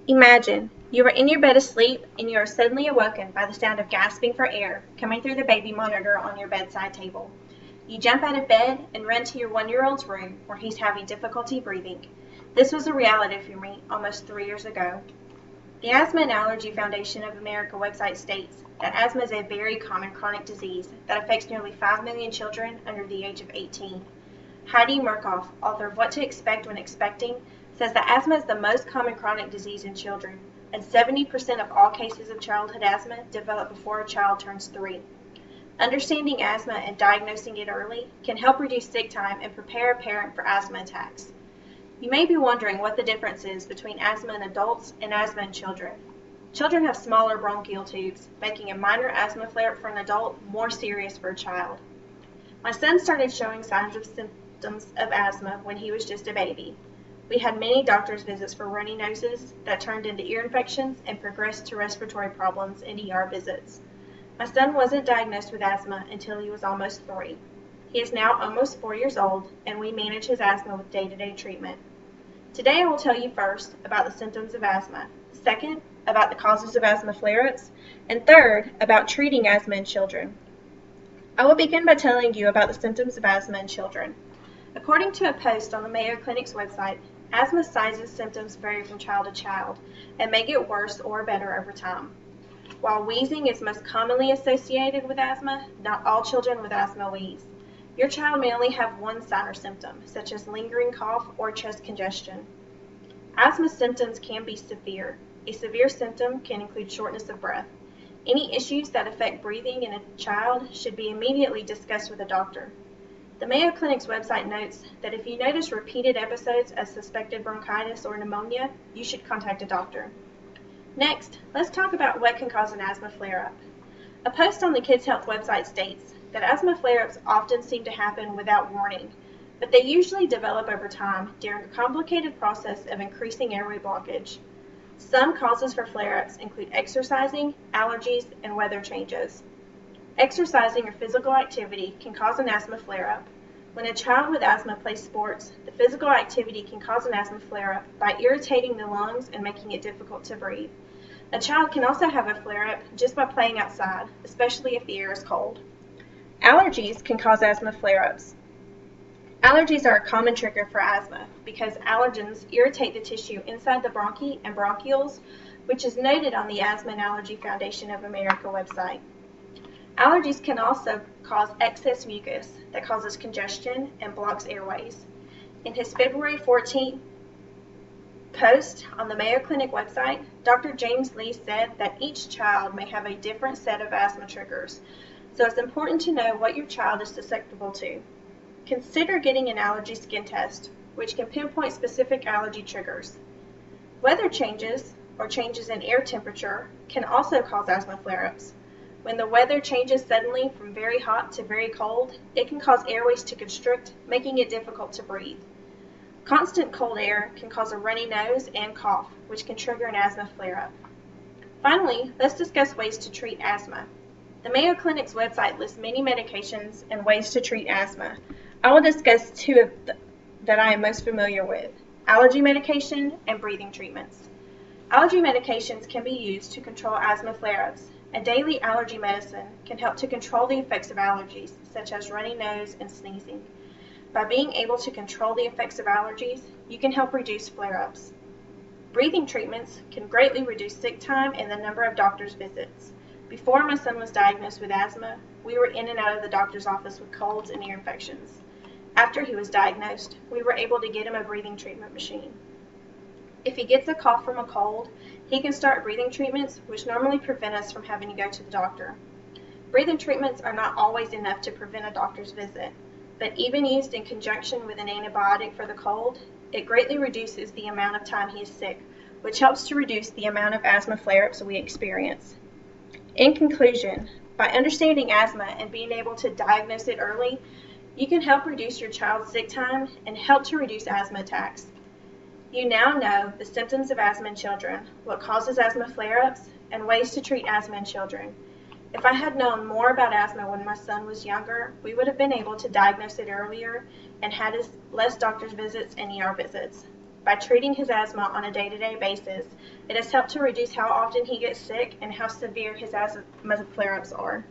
Imagine you are in your bed asleep and you are suddenly awoken by the sound of gasping for air coming through the baby monitor on your bedside table. You jump out of bed and run to your 1-year-old's room where he's having difficulty breathing. This was a reality for me almost 3 years ago. The Asthma and Allergy Foundation of America website states that asthma is a very common chronic disease that affects nearly 5 million children under the age of 18. Heidi Murkoff, author of What to Expect When Expecting, says that asthma is the most common chronic disease in children, and 70% of all cases of childhood asthma develop before a child turns 3. Understanding asthma and diagnosing it early can help reduce sick time and prepare a parent for asthma attacks. You may be wondering what the difference is between asthma in adults and asthma in children. Children have smaller bronchial tubes, making a minor asthma flare for an adult more serious for a child. My son started showing signs of symptoms of asthma when he was just a baby. We had many doctor's visits for runny noses that turned into ear infections and progressed to respiratory problems and ER visits. My son wasn't diagnosed with asthma until he was almost 3. He is now almost 4 years old, and we manage his asthma with day-to-day treatment. Today I will tell you first about the symptoms of asthma, second, about the causes of asthma flare-ups, and third, about treating asthma in children. I will begin by telling you about the symptoms of asthma in children. According to a post on the Mayo Clinic's website, asthma signs and symptoms vary from child to child and may get worse or better over time. While wheezing is most commonly associated with asthma, not all children with asthma wheeze. Your child may only have one sign or symptom, such as lingering cough or chest congestion. Asthma symptoms can be severe. A severe symptom can include shortness of breath. Any issues that affect breathing in a child should be immediately discussed with a doctor. The Mayo Clinic's website notes that if you notice repeated episodes of suspected bronchitis or pneumonia, you should contact a doctor. Next, let's talk about what can cause an asthma flare-up. A post on the Kids Health website states that asthma flare-ups often seem to happen without warning, but they usually develop over time during a complicated process of increasing airway blockage. Some causes for flare-ups include exercising, allergies, and weather changes. Exercising or physical activity can cause an asthma flare-up. When a child with asthma plays sports, the physical activity can cause an asthma flare-up by irritating the lungs and making it difficult to breathe. A child can also have a flare-up just by playing outside, especially if the air is cold. Allergies can cause asthma flare-ups. Allergies are a common trigger for asthma because allergens irritate the tissue inside the bronchi and bronchioles, which is noted on the Asthma and Allergy Foundation of America website. Allergies can also cause excess mucus that causes congestion and blocks airways. In his February 14th post on the Mayo Clinic website, Dr. James Lee said that each child may have a different set of asthma triggers, so it's important to know what your child is susceptible to. Consider getting an allergy skin test, which can pinpoint specific allergy triggers. Weather changes, or changes in air temperature, can also cause asthma flare-ups. When the weather changes suddenly from very hot to very cold, it can cause airways to constrict, making it difficult to breathe. Constant cold air can cause a runny nose and cough, which can trigger an asthma flare-up. Finally, let's discuss ways to treat asthma. The Mayo Clinic's website lists many medications and ways to treat asthma. I will discuss two of them that I am most familiar with: allergy medication and breathing treatments. Allergy medications can be used to control asthma flare-ups. A daily allergy medicine can help to control the effects of allergies, such as runny nose and sneezing. By being able to control the effects of allergies, you can help reduce flare-ups. Breathing treatments can greatly reduce sick time and the number of doctor's visits. Before my son was diagnosed with asthma, we were in and out of the doctor's office with colds and ear infections. After he was diagnosed, we were able to get him a breathing treatment machine. If he gets a cough from a cold, he can start breathing treatments, which normally prevent us from having to go to the doctor. Breathing treatments are not always enough to prevent a doctor's visit, but even used in conjunction with an antibiotic for the cold, it greatly reduces the amount of time he is sick, which helps to reduce the amount of asthma flare-ups we experience. In conclusion, by understanding asthma and being able to diagnose it early, you can help reduce your child's sick time and help to reduce asthma attacks. You now know the symptoms of asthma in children, what causes asthma flare-ups, and ways to treat asthma in children. If I had known more about asthma when my son was younger, we would have been able to diagnose it earlier and had less doctor's visits and ER visits. by treating his asthma on a day-to-day basis, it has helped to reduce how often he gets sick and how severe his asthma flare-ups are.